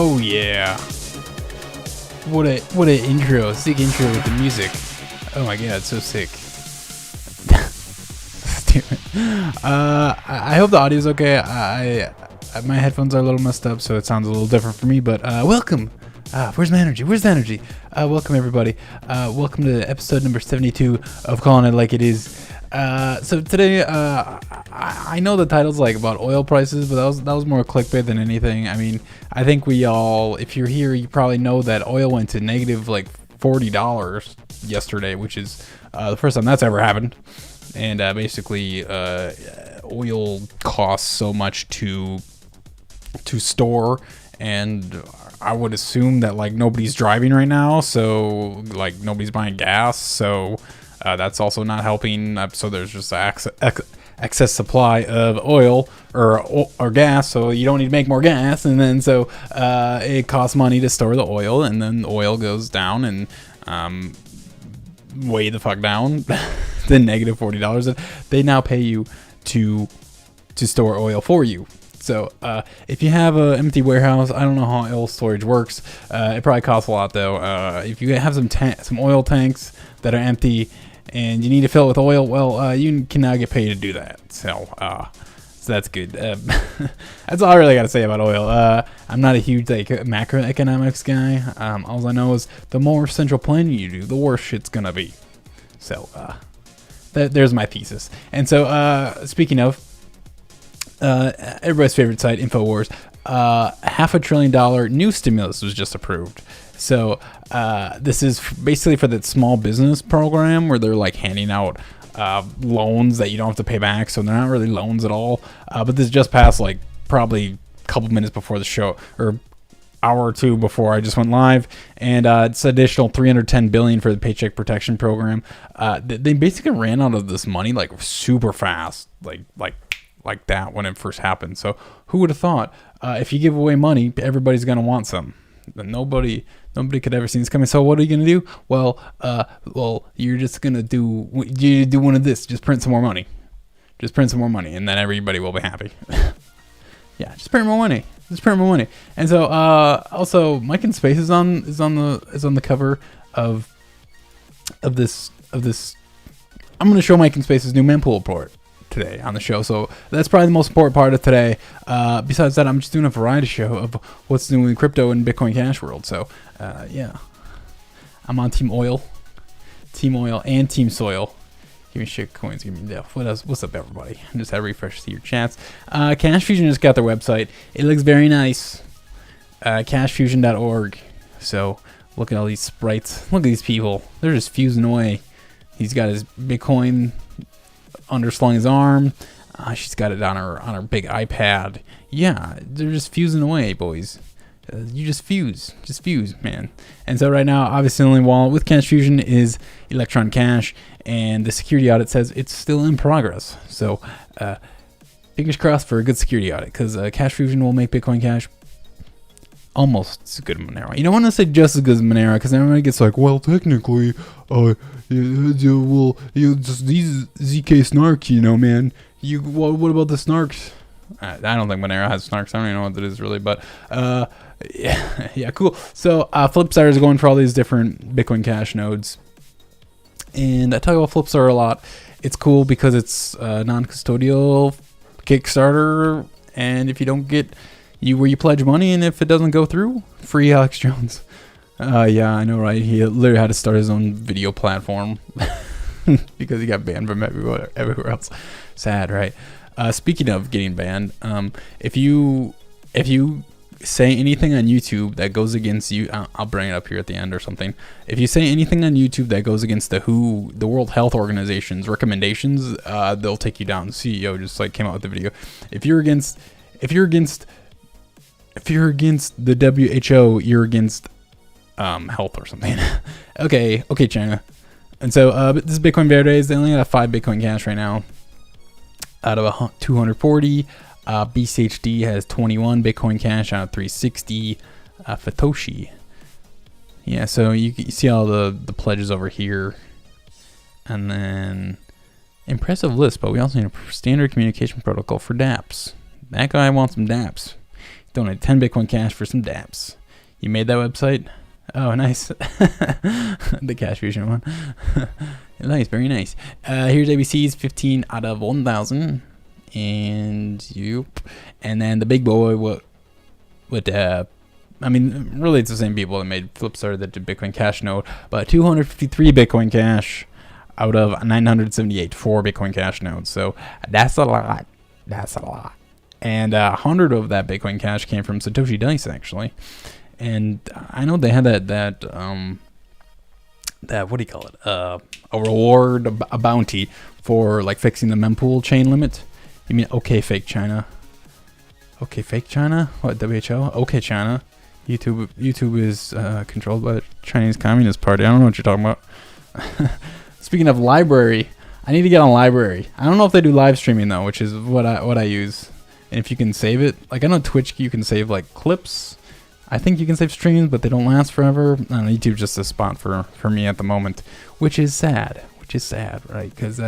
Oh yeah. What a intro, sick intro with the music. Oh my god, so sick. I hope the audio is okay. My headphones are a little messed up, so it sounds a little different for me, but welcome. Where's my energy? Where's the energy? Welcome everybody. Welcome to episode number 72 of Calling It Like It Is. So today, I know the title's like about oil prices, but that was more clickbait than anything. I mean, I think we all, if you're here, you probably know that oil went to negative like $40 yesterday, which is the first time that's ever happened. And basically, oil costs so much to store, and I would assume that like nobody's driving right now, so like nobody's buying gas, so that's also not helping. So there's just excess supply of oil or gas, so you don't need to make more gas, and then so it costs money to store the oil, and then the oil goes down and way the fuck down. The negative $40 they now pay you to store oil for you. So if you have an empty warehouse, I don't know how oil storage works. It probably costs a lot though. If you have some oil tanks that are empty and you need to fill it with oil, well, you can now get paid to do that. So that's good. That's all I really got to say about oil. I'm not a huge like macroeconomics guy. All I know is the more central planning you do, the worse shit's gonna be. So there's my thesis. And so speaking of everybody's favorite site, InfoWars, $500 billion new stimulus was just approved. So this is basically for the small business program where they're like handing out loans that you don't have to pay back. So they're not really loans at all. But this just passed like probably a couple minutes before the show, or hour or two before I just went live, and it's additional $310 billion for the Paycheck Protection Program. They basically ran out of this money like super fast, like that when it first happened. So who would have thought if you give away money, everybody's gonna want some? Nobody could ever see this coming. So what are you gonna do? Well, you're just gonna do one of this. Just print some more money. Just print some more money, and then everybody will be happy. Yeah, just print more money. Just print more money. And so also Mike in Space is on the cover of this. I'm gonna show Mike in Space's new Mempool Report today on the show, so that's probably the most important part of today. Besides that, I'm just doing a variety show of what's new in crypto and Bitcoin Cash world. So yeah, I'm on Team Oil, and Team Soil. Give me shitcoins, give me death. What else? What's up, everybody? I'm just had to refresh to see your chats. Cash Fusion just got their website. It looks very nice. Cashfusion.org. So look at all these sprites. Look at these people. They're just fusing away. He's got his Bitcoin underslung his arm. She's got it on her big iPad. Yeah, they're just fusing away, boys. You just fuse, man. And so right now, obviously, the only wallet with Cash Fusion is Electron Cash, and the security audit says it's still in progress. So fingers crossed for a good security audit, because Cash Fusion will make Bitcoin Cash almost as good as Monero. You don't want to say just as good as Monero, because everybody gets like, well, technically, well, just these ZK snarks, you know, man. What about the snarks? I don't think Monero has snarks. I don't even know what that is really, but yeah, cool. So Flipstar is going for all these different Bitcoin Cash nodes, and I talk about Flipstar a lot. It's cool because it's non-custodial Kickstarter, and if you don't get where you pledge money, and if it doesn't go through, free Alex Jones. Yeah, I know, right? He literally had to start his own video platform because he got banned from everywhere else. Sad, right? Speaking of getting banned, if you say anything on YouTube that goes against you, I'll bring it up here at the end or something. If you say anything on YouTube that goes against the World Health Organization's recommendations, they'll take you down. The CEO just like came out with the video. If you're against the WHO, you're against health or something. okay, China. And so this is Bitcoin Verdes. They only have 5 Bitcoin Cash right now out of 240. BCHD has 21 Bitcoin Cash out of 360. Fatoshi. Yeah, so you see all the pledges over here. And then impressive list, but we also need a standard communication protocol for dApps. That guy wants some dApps. Donate 10 Bitcoin Cash for some dApps. You made that website? Oh, nice. The Cash Fusion one. Nice, very nice. Here's ABC's 15 out of 1,000. And and then the big boy, I mean, really it's the same people that made Flipstar that did Bitcoin Cash node, but 253 Bitcoin Cash out of 978 for Bitcoin Cash nodes. So that's a lot. That's a lot. And 100 of that Bitcoin Cash came from Satoshi Dice, actually. And I know they had that what do you call it? A reward, a bounty for like fixing the mempool chain limit. You mean okay, fake China? Okay, fake China? What, WHO? Okay, China. YouTube is controlled by the Chinese Communist Party. I don't know what you're talking about. Speaking of library, I need to get on library. I don't know if they do live streaming though, which is what I use. And if you can save it, like I know Twitch, you can save like clips. I think you can save streams, but they don't last forever. I don't know, YouTube's just a spot for me at the moment, which is sad. Right? Because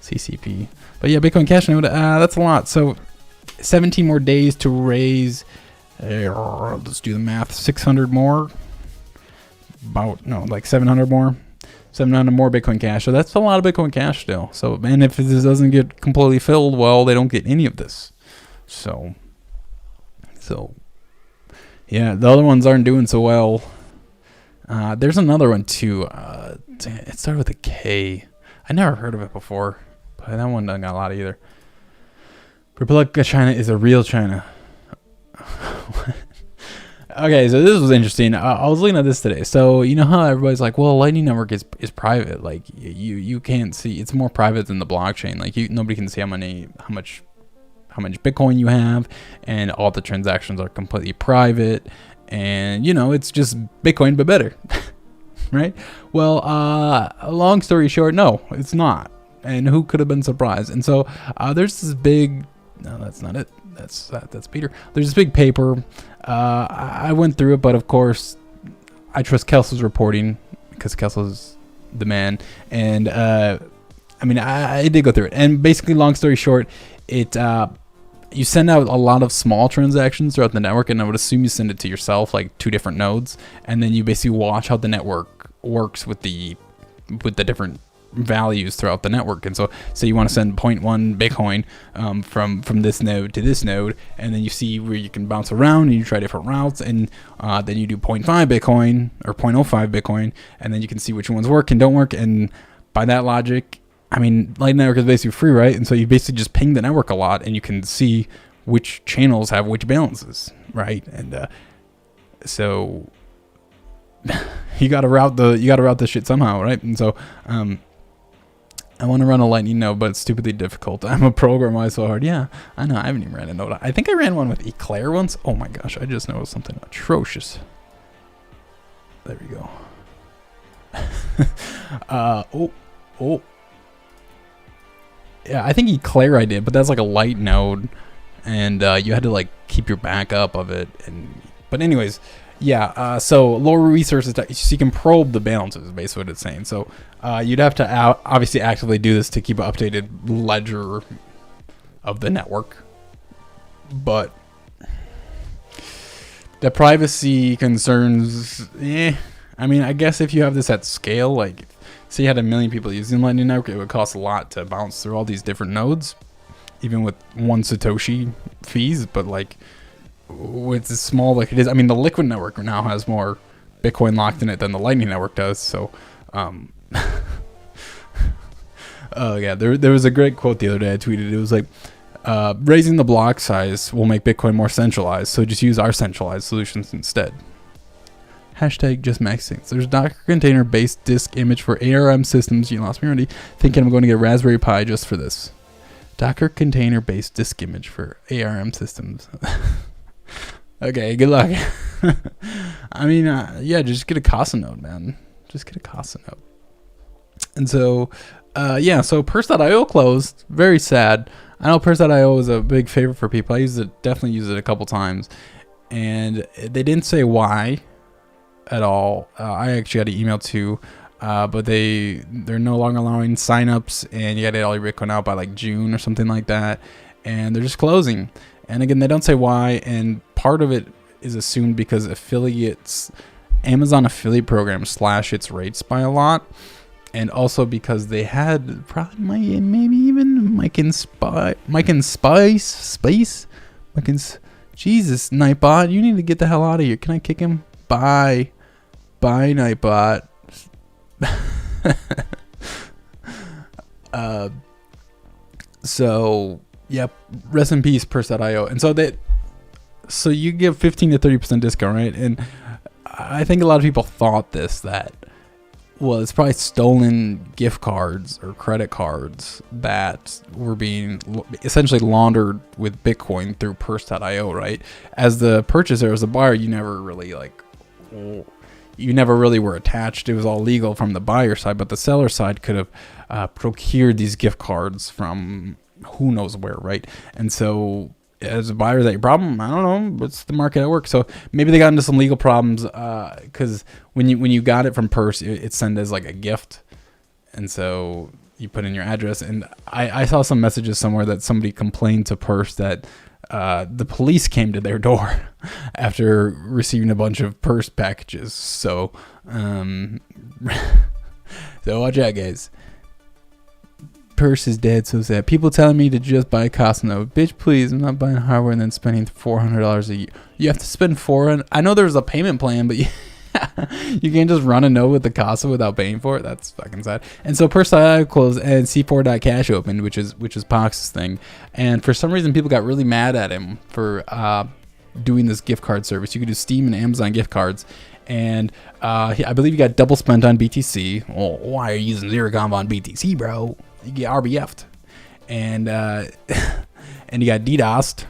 CCP. But yeah, Bitcoin Cash node, that's a lot. So 17 more days to raise. Let's do the math. 600 more. Like 700 more. 700 more Bitcoin Cash. So that's a lot of Bitcoin Cash still. So, and if this doesn't get completely filled, well, they don't get any of this. So yeah, the other ones aren't doing so well. There's another one too. It started with a K. I never heard of it before, but that one doesn't got a lot either. Republic of China is a real China. Okay, so this was interesting. I was looking at this today. So you know how everybody's like, well, Lightning Network is private. Like you can't see. It's more private than the blockchain. Like nobody can see how much Bitcoin you have, and all the transactions are completely private. And you know, it's just Bitcoin but better, right? Well, long story short, no, it's not. And who could have been surprised? And so there's this big. No, that's not it. That's Peter. There's this big paper. I went through it, but of course, I trust Kelso's reporting because Kelso's the man. And I mean, I did go through it. And basically, long story short, you send out a lot of small transactions throughout the network, and I would assume you send it to yourself, like 2 different nodes, and then you basically watch how the network works with the different values throughout the network. And so say you want to send 0.1 Bitcoin from this node to this node, and then you see where you can bounce around and you try different routes, and then you do 0.5 Bitcoin or 0.05 Bitcoin, and then you can see which ones work and don't work. And by that logic, I mean, Lightning Network is basically free, right? And so you basically just ping the network a lot, and you can see which channels have which balances, right? And so you gotta route this shit somehow, right? And so I want to run a Lightning node, but it's stupidly difficult. I'm a programmer so hard. Yeah, I know. I haven't even ran a node. I think I ran one with Eclair once. Oh my gosh, I just noticed something atrocious. There we go. Yeah, I think Eclair I did, but that's like a light node, and you had to like keep your backup of it. But anyways, yeah. So lower resources, so you can probe the balances, is basically what it's saying. So you'd have to obviously actively do this to keep an updated ledger of the network, but the privacy concerns. I mean, I guess if you have this at scale, like say you had 1 million people using Lightning Network, it would cost a lot to bounce through all these different nodes, even with 1 Satoshi fees. But like with as small like it is, I mean, the Liquid Network now has more Bitcoin locked in it than the Lightning Network does. So, oh yeah, there was a great quote the other day I tweeted. It was like, raising the block size will make Bitcoin more centralized, so just use our centralized solutions instead. Hashtag just maxing. There's a Docker container based disk image for ARM systems. You lost me already. Thinking I'm going to get Raspberry Pi just for this. Docker container based disk image for ARM systems. Okay, good luck. I mean, yeah, just get a Casa node, man. Just get a Casa node. And so, yeah, so Purse.io closed. Very sad. I know Purse.io is a big favorite for people. I definitely used it a couple times. And they didn't say why at all. I actually got an email too, but they're no longer allowing signups, and you got to get all your Bitcoin out by like June or something like that. And they're just closing. And again, they don't say why. And part of it is assumed because Amazon affiliate programs slash its rates by a lot, and also because they had probably maybe even Mike and Jesus, Nightbot, you need to get the hell out of here. Can I kick him? Bye, Nightbot. So yep, rest in peace, Purse.io. And so you give 15 to 30% discount, right? And I think a lot of people thought that it's probably stolen gift cards or credit cards that were being essentially laundered with Bitcoin through Purse.io, right? As the purchaser, as the buyer, you never really were attached. It was all legal from the buyer side, but the seller side could have procured these gift cards from who knows where, right? And so as a buyer, is that your problem? I don't know. What's the market at work? So maybe they got into some legal problems because when you got it from Purse, it's sent as like a gift, and so you put in your address. And I saw some messages somewhere that somebody complained to Purse that the police came to their door after receiving a bunch of Purse packages. So so watch out, guys. Purse is dead, so sad. People telling me to just buy a Cosmo. Bitch, please, I'm not buying hardware and then spending $400 a year. You have to spend $400. I know there's a payment plan, but you can't just run a node with the Cosmo without paying for it. That's fucking sad. And so Purse.io closed and C4.cash opened, which is Pox's thing. And for some reason, people got really mad at him for doing this gift card service. You could do Steam and Amazon gift cards. And I believe you got double spent on BTC. Well, why are you using Zerocom on BTC, bro? You get RBF'd, and and you got DDoS'd,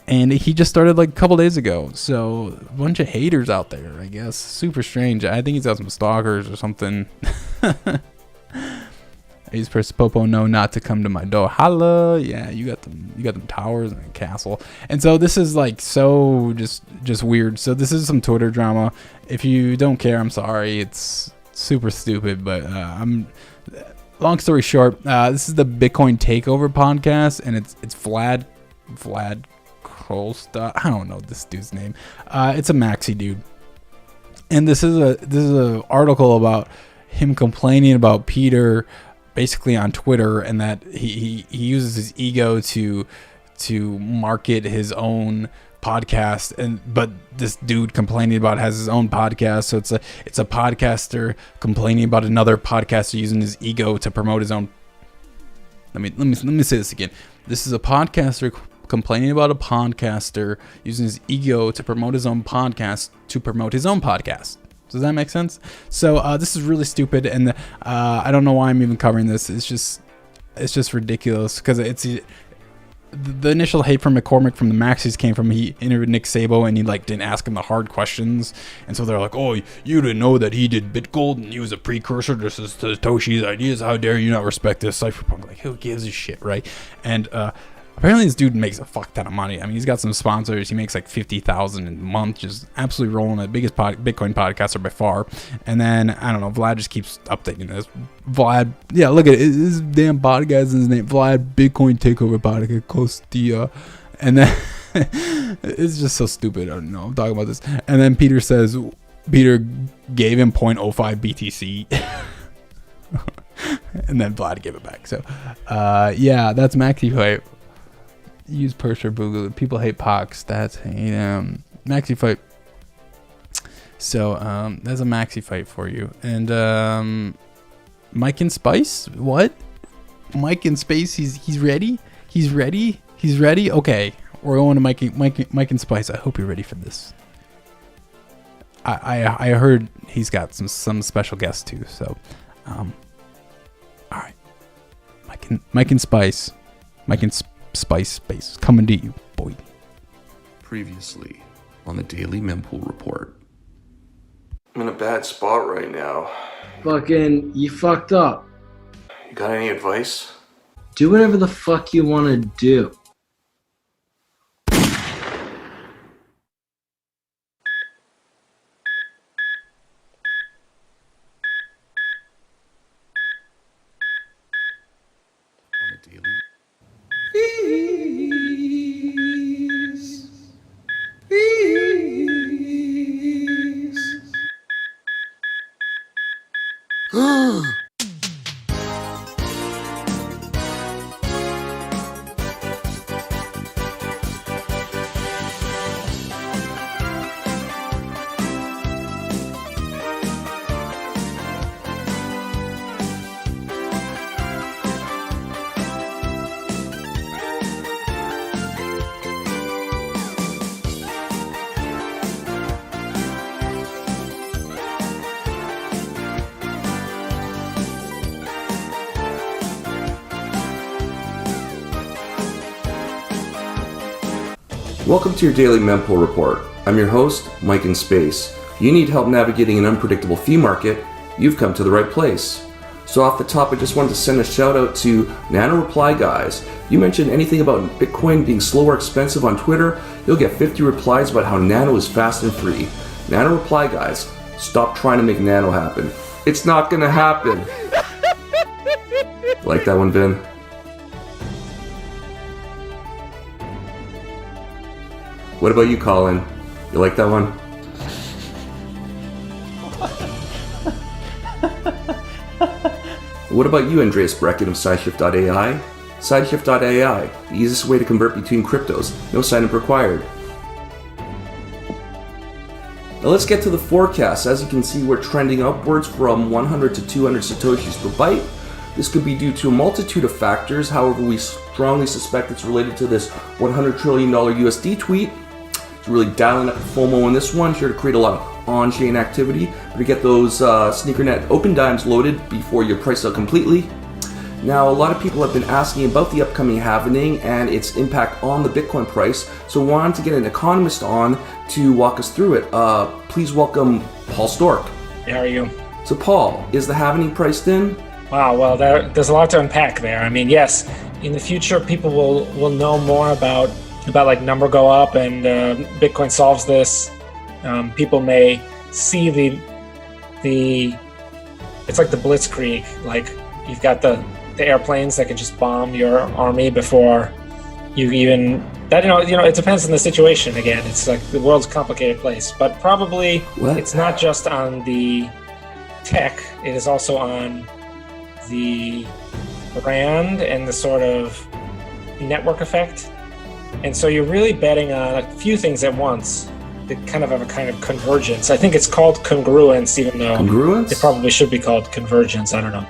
and he just started like a couple days ago. So a bunch of haters out there, I guess. Super strange. I think he's got some stalkers or something. I used Purse Popo know not to come to my door. Holla, yeah, you got them towers and a castle. And so this is like so just weird. So this is some Twitter drama. If you don't care, I'm sorry. It's super stupid, but long story short, this is the Bitcoin Takeover podcast, and it's Vlad Krolstad. I don't know this dude's name. It's a maxi dude, and this is a article about him complaining about Peter, basically on Twitter, and that he uses his ego to market his own podcast, but this dude complaining about has his own podcast. So it's a podcaster complaining about another podcaster using his ego to promote his own. Let me say this again. This is a podcaster complaining about a podcaster using his ego to promote his own podcast Does that make sense? So this is really stupid, and I don't know why I'm even covering this. It's just ridiculous because it's the initial hate from McCormick from the Maxis came from he interviewed Nick Szabo and he didn't ask him the hard questions, and so they're like, oh, you didn't know that he did BitGold and he was a precursor to Satoshi's ideas. How dare you not respect this cypherpunk? Like, who gives a shit, right? And apparently this dude makes a fuck ton of money. I mean, he's got some sponsors. He makes like $50,000 a month, just absolutely rolling. The biggest Bitcoin podcaster by far. And then, I don't know, Vlad just keeps updating this. Vlad, yeah, look at it. This damn podcast is his name. Vlad, Bitcoin Takeover podcast, Costia. And then, it's just so stupid. I don't know. I'm talking about this. And then Peter gave him 0.05 BTC. And then Vlad gave it back. So, yeah, that's Maxi Fight. Use Purse or Boogaloo. People hate Pox. That's hate Maxi Fight. So that's a Maxi Fight for you. And Mike and Spice. What? Mike and Space. He's ready. He's ready. Okay, we're going to Mike and Spice. I hope you're ready for this. I heard he's got some special guests too. So, all right, Mike and Spice. Mike and Spice Space coming to you, boy. Previously on the daily Mempool Report. I'm in a bad spot right now. Fucking, you fucked up. You got any advice? Do whatever the fuck you want to do. On the daily. Welcome to your daily Mempool Report. I'm your host, Mike in Space. You need help navigating an unpredictable fee market? You've come to the right place. So off the top, I just wanted to send a shout out to Nano Reply Guys. If you mention anything about Bitcoin being slow or expensive on Twitter, you'll get 50 replies about how Nano is fast and free. Nano Reply Guys, stop trying to make Nano happen. It's not gonna happen. Like that one, Vin? What about you, Collin? You like that one? What about you, Andreas Brecken of Sideshift.ai? Sideshift.ai, the easiest way to convert between cryptos, no sign-up required. Now let's get to the forecast. As you can see, we're trending upwards from 100 to 200 satoshis per byte. This could be due to a multitude of factors. However, we strongly suspect it's related to this $100 trillion USD tweet. It's really dialing up the FOMO on this one, sure to create a lot of on-chain activity, but to get those SneakerNet open dimes loaded before you're priced out completely. Now, a lot of people have been asking about the upcoming halvening and its impact on the Bitcoin price, so I wanted to get an economist on to walk us through it. Please welcome Paul Stork. How are you? So Paul, is the halvening priced in? Wow, well, there's a lot to unpack there. I mean, yes, in the future, people will know more about like number go up and Bitcoin solves this. People may see the it's like the blitzkrieg, like you've got the airplanes that can just bomb your army before you even that it depends on the situation. Again, it's like the world's a complicated place, but probably it's not just on the tech, it is also on the brand and the sort of network effect. And so you're really betting on a few things at once that kind of have a kind of convergence. I think it's called congruence, even though it probably should be called convergence. I don't know.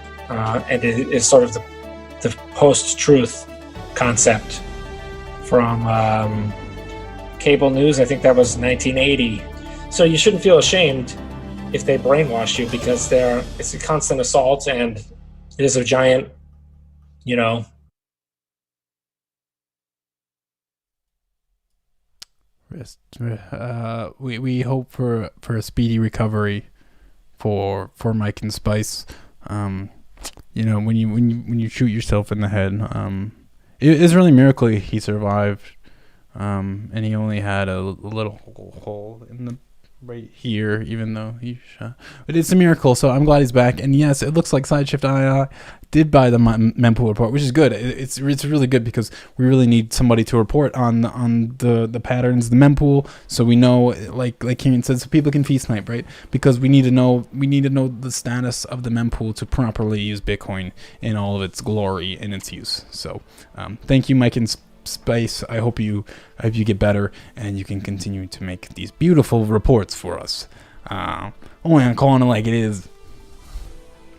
And it is sort of the post-truth concept from cable news. I think that was 1980. So you shouldn't feel ashamed if they brainwash you, because it's a constant assault, and it is a giant, we hope for a speedy recovery for Mike and Spice. When you shoot yourself in the head, it is really a miracle he survived, and he only had a little hole in the right here, even though he shot. But it's a miracle, so I'm glad he's back. And yes, it looks like Sideshift.ai did buy the Mempool Report, which is good. It's really good, because we really need somebody to report on the patterns, the Mempool, so we know, like Kieran said, so people can feast night, right? Because we need to know the status of the Mempool to properly use Bitcoin in all of its glory and its use. So thank you, Mike and Space. I hope you get better and you can continue to make these beautiful reports for us. Only I'm calling it like it is.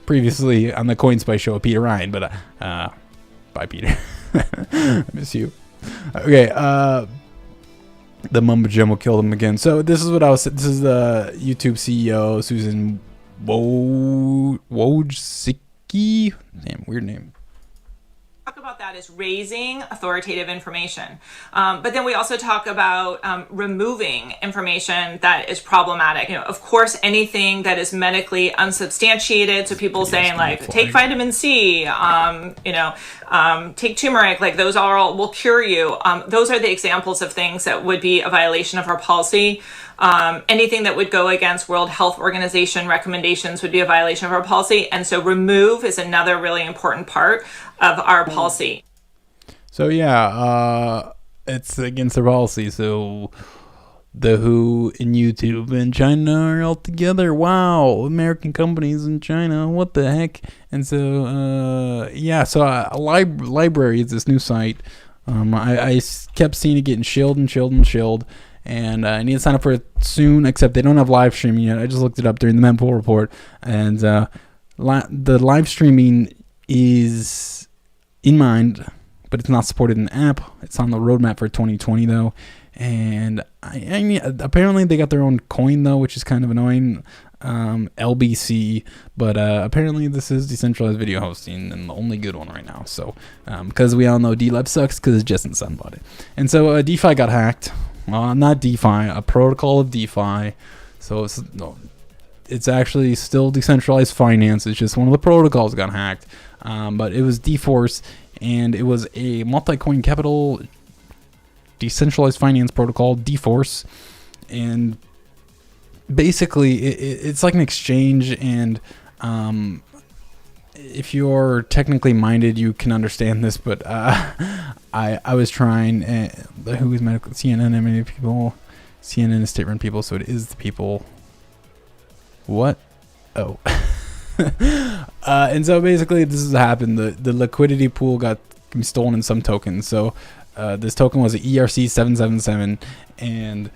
Previously on the CoinSpice show with Peter Ryan, but bye, Peter. I miss you. Okay, the mumbo jumbo killed him again. So this is the YouTube CEO Susan Wojcicki. Damn, weird name. Talk about that as raising authoritative information. But then we also talk about removing information that is problematic. Of course, anything that is medically unsubstantiated. So people saying like, take vitamin C, take turmeric, like those all will cure you. Those are the examples of things that would be a violation of our policy. Anything that would go against World Health Organization recommendations would be a violation of our policy. And so remove is another really important part of our policy. So yeah, it's against the policy. So The Who and YouTube and China are all together. Wow, American companies in China. What the heck? And so, Library is this new site. I kept seeing it getting shilled, and I need to sign up for it soon, except they don't have live streaming yet. I just looked it up during the Mempool Report, and the live streaming is in mind, but it's not supported in the app. It's on the roadmap for 2020, though. And I mean, apparently they got their own coin, though, which is kind of annoying. LBC, but apparently this is decentralized video hosting and the only good one right now. So because we all know DLab sucks because Justin Sun bought it. And so DeFi got hacked. Not DeFi, a protocol of DeFi. So it's actually still decentralized finance. It's just one of the protocols got hacked. But it was DeForce, and it was a multi-coin capital decentralized finance protocol, DeForce. And basically it's like an exchange, and if you're technically minded you can understand this, but I was trying. Who is medical? CNN, many people. CNN is state-run people, so it is the people. What? Oh. And so basically this has happened. The liquidity pool got stolen in some tokens. So this token was an ERC777, and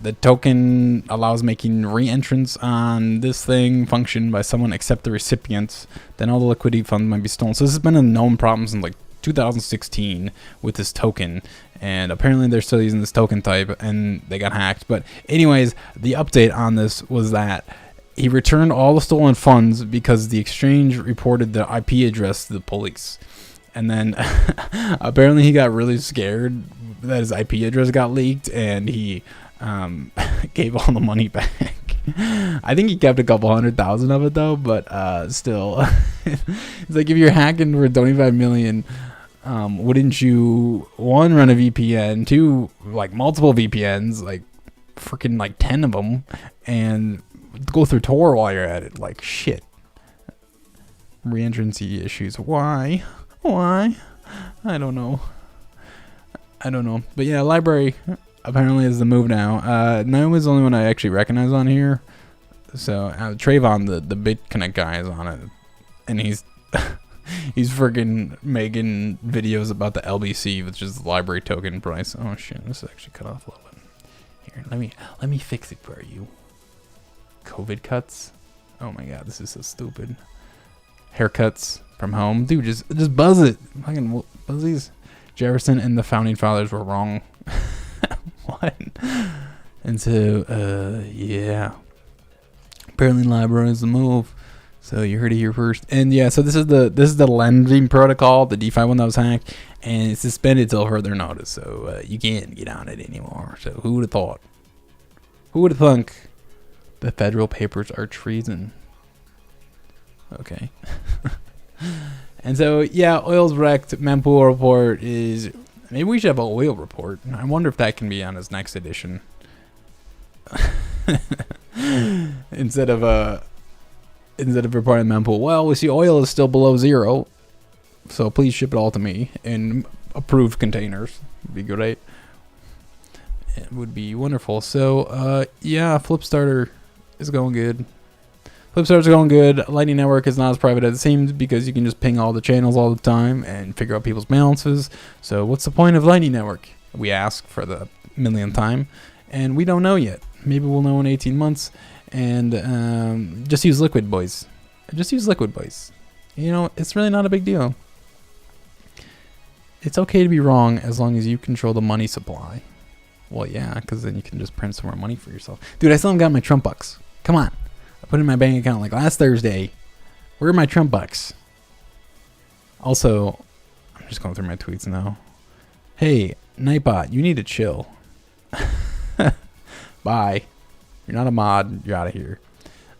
the token allows making re-entrance on this thing function by someone except the recipients. Then all the liquidity funds might be stolen. So this has been a known problem since like 2016 with this token, and apparently they're still using this token type, and they got hacked. But anyways, the update on this was that he returned all the stolen funds because the exchange reported the IP address to the police. And then apparently he got really scared that his IP address got leaked, and he gave all the money back. I think he kept a couple 100,000 of it though, but still. It's like, if you're hacking for 25 million, wouldn't you, one, run a VPN, two, like multiple VPNs, like freaking like 10 of them, and go through Tor while you're at it? Like, shit. Reentrancy issues. Why? I don't know. But yeah, Library apparently is the move now. Naomi's the only one I actually recognize on here. So Trayvon, the BitConnect guy, is on it, and he's he's freaking making videos about the LBC, which is the library token price. Oh shit, this is actually cut off a little bit. Here, let me fix it for you. COVID cuts. Oh my god, this is so stupid. Haircuts from home, dude. Just buzz it. Fucking buzz these. Jefferson and the founding fathers were wrong. What? And so, yeah. Apparently, library is the move. So you heard it here first. And yeah, so this is the lending protocol, the DeFi one that was hacked, and it's suspended till further notice. So you can't get on it anymore. So who would have thought? Who would have thunk the federal papers are treason? Okay. And so yeah, oil's wrecked. Mempool Report is. Maybe we should have an oil report. I wonder if that can be on his next edition. Instead of reporting Mempool, well, we see oil is still below zero, so please ship it all to me in approved containers. Would be great. It would be wonderful. So yeah, Flipstarter is going good. Flipstarter's going good. Lightning Network is not as private as it seems because you can just ping all the channels all the time and figure out people's balances. So what's the point of Lightning Network? We ask for the millionth time, and we don't know yet. Maybe we'll know in 18 months. And just use Liquid, boys. Just use Liquid, boys. You know, it's really not a big deal. It's okay to be wrong as long as you control the money supply. Well, yeah, because then you can just print some more money for yourself. Dude, I still haven't got my Trump bucks. Come on. I put it in my bank account like last Thursday. Where are my Trump bucks? Also, I'm just going through my tweets now. Hey, Nightbot, you need to chill. Bye. You're not a mod. You're out of here.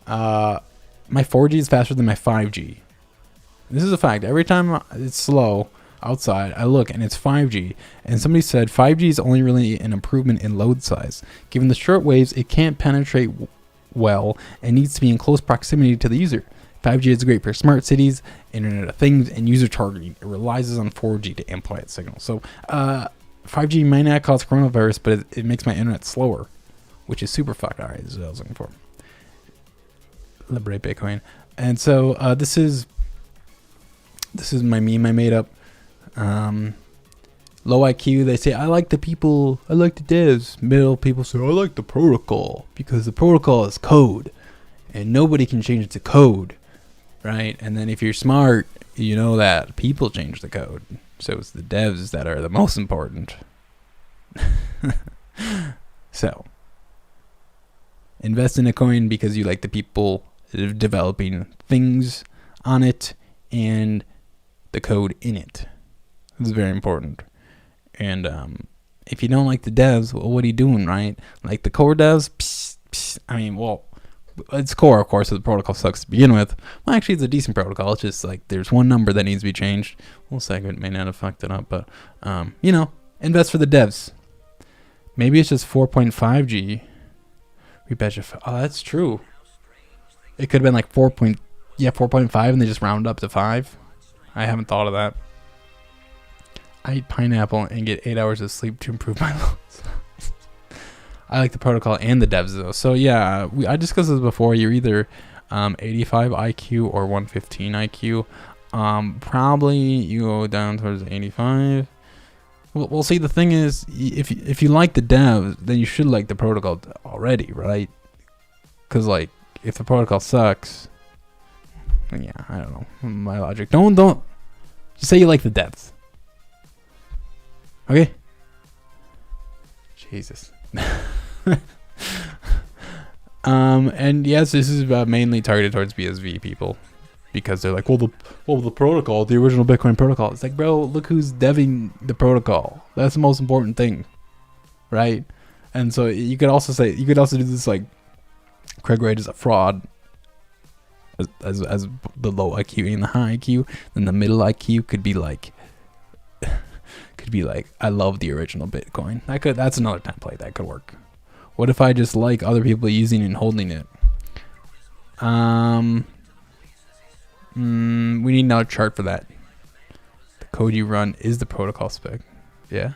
My 4G is faster than my 5G. This is a fact. Every time it's slow outside, I look and it's 5G. And somebody said 5G is only really an improvement in load size. Given the short waves, it can't penetrate well and needs to be in close proximity to the user. 5G is great for smart cities, Internet of Things, and user targeting. It relies on 4G to amplify its signal. So 5G might not cause coronavirus, but it makes my internet slower. which is super fucked. All right, this is what I was looking for. Liberate Bitcoin. And so this is my meme I made up. Low IQ, they say, I like the people, I like the devs. Middle people say, I like the protocol because the protocol is code and nobody can change it to code, right? And then if you're smart, you know that people change the code. So it's the devs that are the most important. So, invest in a coin because you like the people developing things on it and the code in it. This is very important. And if you don't like the devs, well, what are you doing, right? Like the core devs, I mean, well, it's core, of course, so the protocol sucks to begin with. Well, actually, it's a decent protocol. It's just like there's one number that needs to be changed. Well, Segment may not have fucked it up, but, invest for the devs. Maybe it's just 4.5G. We betcha. Oh, that's true. It could have been like 4.5, and they just round up to 5. I haven't thought of that. I eat pineapple and get 8 hours of sleep to improve my lungs. I like the protocol and the devs though. So yeah, I discussed this before. You're either 85 IQ or 115 IQ. Probably you go down towards 85. Well, see, the thing is, if you like the devs, then you should like the protocol already, right? Because like, if the protocol sucks, then yeah, I don't know. My logic. Don't just say you like the devs. Okay. Jesus. And yes, this is mainly targeted towards BSV people because they're like, well, the protocol, the original Bitcoin protocol. It's like, bro, look who's deving the protocol. That's the most important thing, right? And so you could also do this like Craig Wright is a fraud as the low IQ and the high IQ. Then the middle IQ could be like I love the original Bitcoin. That's another template that could work. What if I just like other people using and holding it? We need another chart for that. The code you run is the protocol spec. Yeah.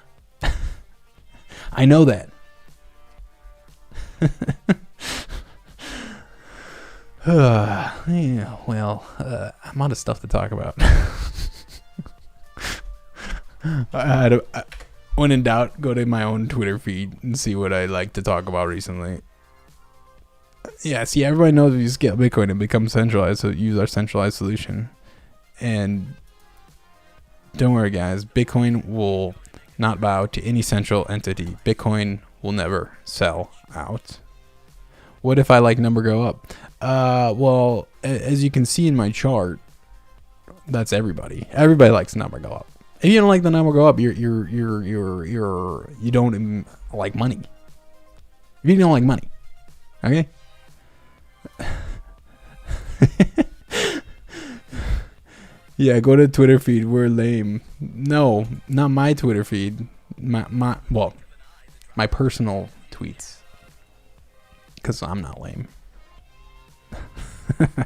I know that. Yeah, well, I'm out of stuff to talk about. When in doubt, go to my own Twitter feed and see what I like to talk about recently. Yeah, see, everybody knows if you scale Bitcoin and become centralized, so use our centralized solution. And don't worry, guys, Bitcoin will not bow to any central entity. Bitcoin will never sell out. What if I like number go up? Well, as you can see in my chart, that's everybody. Everybody likes number go up. If you don't like the number go up, you don't like money. If you don't like money, okay. Yeah, go to Twitter feed. We're lame. No, not my Twitter feed. My personal tweets. Because I'm not lame. Alright,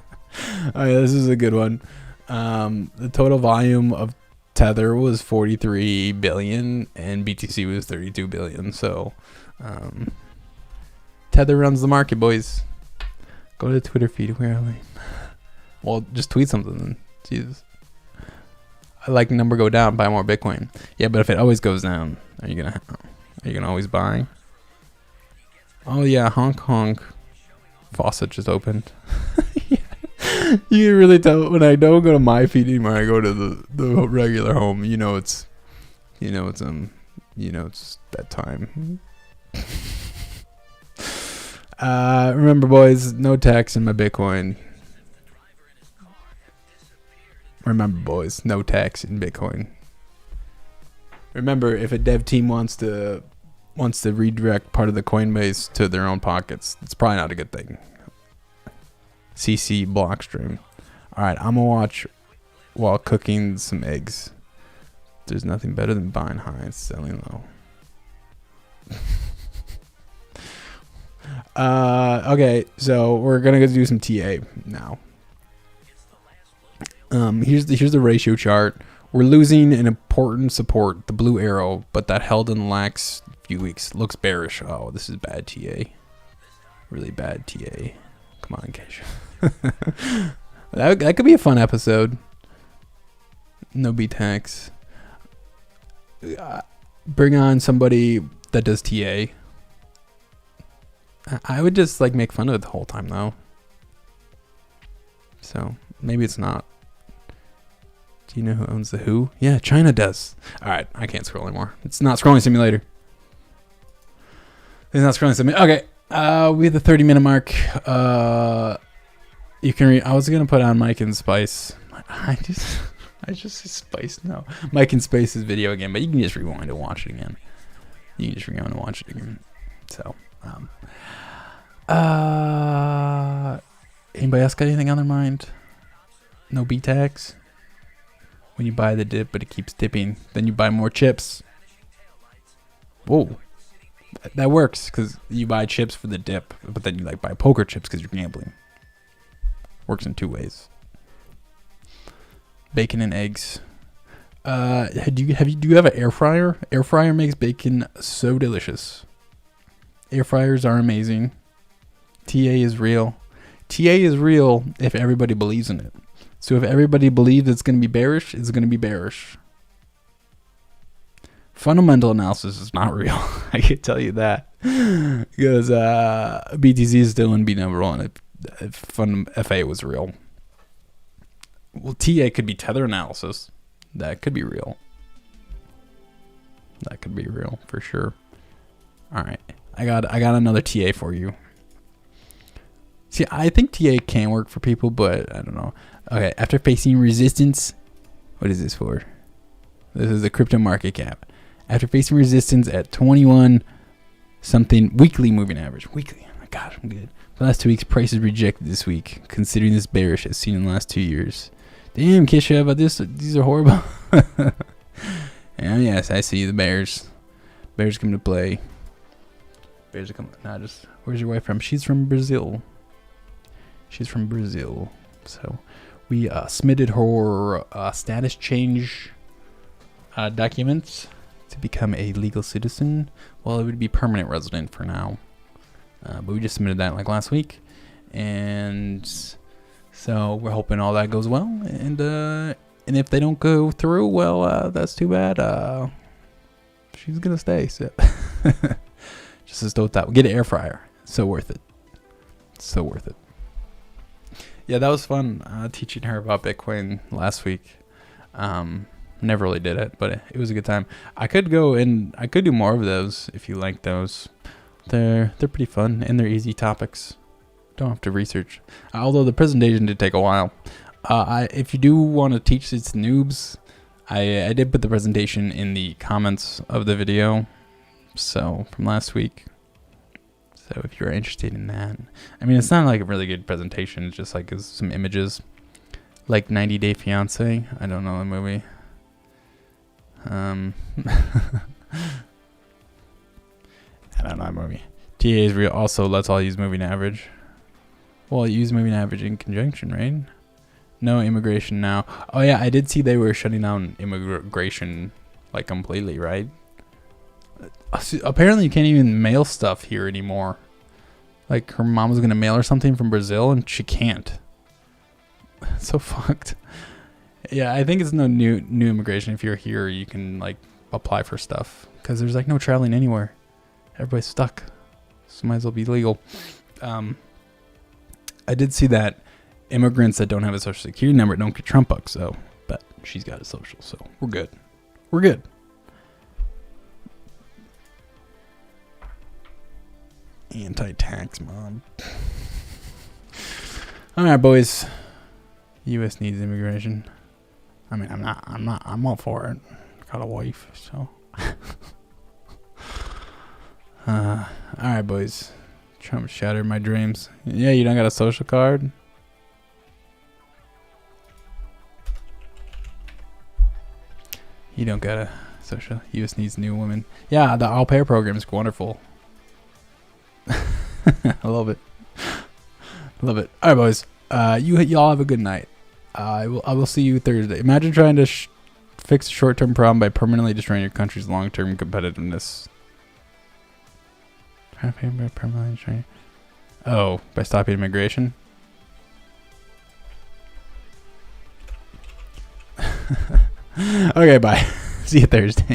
this is a good one. The total volume of Tether was 43 billion and BTC was 32 billion. So, Tether runs the market, boys. Go to the Twitter feed. Where are we? Well, just tweet something then. Jesus. I like number go down, buy more Bitcoin. Yeah, but if it always goes down, are you gonna always buy? Oh yeah, honk honk. Faucet just opened. Yeah. You can really tell when I don't go to my feed anymore. I go to the regular home. It's that time. Remember, boys, no tax in my Bitcoin. Remember, boys, no tax in Bitcoin. Remember, if a dev team wants to redirect part of the Coinbase to their own pockets, it's probably not a good thing. CC Blockstream. All right, I'm gonna watch while cooking some eggs. There's nothing better than buying high and selling low. Okay, so we're gonna go do some TA now. Here's the ratio chart. We're losing an important support, the blue arrow, but that held in the last few weeks. Looks bearish. Oh, this is bad TA. Really bad TA. Come on, Keisha. that could be a fun episode. No B tax. Bring on somebody that does TA. I would just like make fun of it the whole time though. So maybe it's not. Do you know who owns the Who? Yeah, China does. All right, I can't scroll anymore. It's not scrolling simulator. It's not scrolling simulator. Okay, we have the 30-minute mark. You can read. I was gonna put on Mike and Spice. I just say Spice. No, Mike and Spice's video again, but you can just rewind and watch it again. You can just rewind and watch it again. So, anybody else got anything on their mind? No B tax. When you buy the dip, but it keeps dipping, then you buy more chips. Whoa, that works because you buy chips for the dip, but then you like buy poker chips because you're gambling. Works in 2 ways. Bacon and eggs. Do you have an air fryer? Air fryer makes bacon so delicious. Air fryers are amazing. TA is real. TA is real if everybody believes in it. So if everybody believes it's going to be bearish, it's going to be bearish. Fundamental analysis is not real. I can tell you that. Because BTC is still in B number 1 if FA was real. Well, TA could be tether analysis. That could be real. That could be real for sure. All right. I got another TA for you. See, I think TA can work for people, but I don't know. Okay, after facing resistance, what is this for? This is the crypto market cap. After facing resistance at 21 something weekly moving average. Weekly. Oh my God, I'm good. The last 2 weeks, prices rejected this week, considering this bearish as seen in the last 2 years. Damn, Kisha, about this, these are horrible. And yes, I see the bears. Bears come to play. Bears are coming. Nah, just where's your wife from? She's from Brazil. She's from Brazil. So we submitted her status change documents to become a legal citizen. Well, it would be permanent resident for now. But we just submitted that like last week. And so we're hoping all that goes well. And if they don't go through, well, that's too bad. She's going to stay. So just as though that. Get an air fryer. So worth it. So worth it. Yeah, that was fun teaching her about Bitcoin last week. Never really did it, but it was a good time. I could go and I could do more of those if you like those. They're pretty fun and they're easy topics. Don't have to research. Although the presentation did take a while. If you do want to teach this to noobs, I did put the presentation in the comments of the video. So from last week. So if you're interested in that, I mean, it's not like a really good presentation. It's just like some images, like 90 Day Fiance. I don't know the movie. I don't know the movie. TA is real. Also, let's all use moving average. Well, use moving average in conjunction, right? No immigration now. Oh yeah, I did see they were shutting down immigration like completely, right? Apparently you can't even mail stuff here anymore. Like her mom was gonna mail her something from Brazil and she can't. So fucked. Yeah, I think it's no new immigration. If you're here, you can like apply for stuff because there's like no traveling anywhere. Everybody's stuck, so might as well be legal. I did see that immigrants that don't have a social security number don't get Trump bucks. So, but she's got a social, so we're good. We're good. Anti-tax mom. All right, boys. U.S. needs immigration. I mean, I'm all for it. Got a wife, so. All right, boys. Trump shattered my dreams. Yeah, you don't got a social card? You don't got a social. U.S. needs new women. Yeah, the au pair program is wonderful. I love it. Love it. All right, boys. Y'all have a good night. I will see you Thursday. Imagine trying to fix a short-term problem by permanently destroying your country's long-term competitiveness. Trying to permanently destroy. Oh, by stopping immigration? Okay, bye. See you Thursday.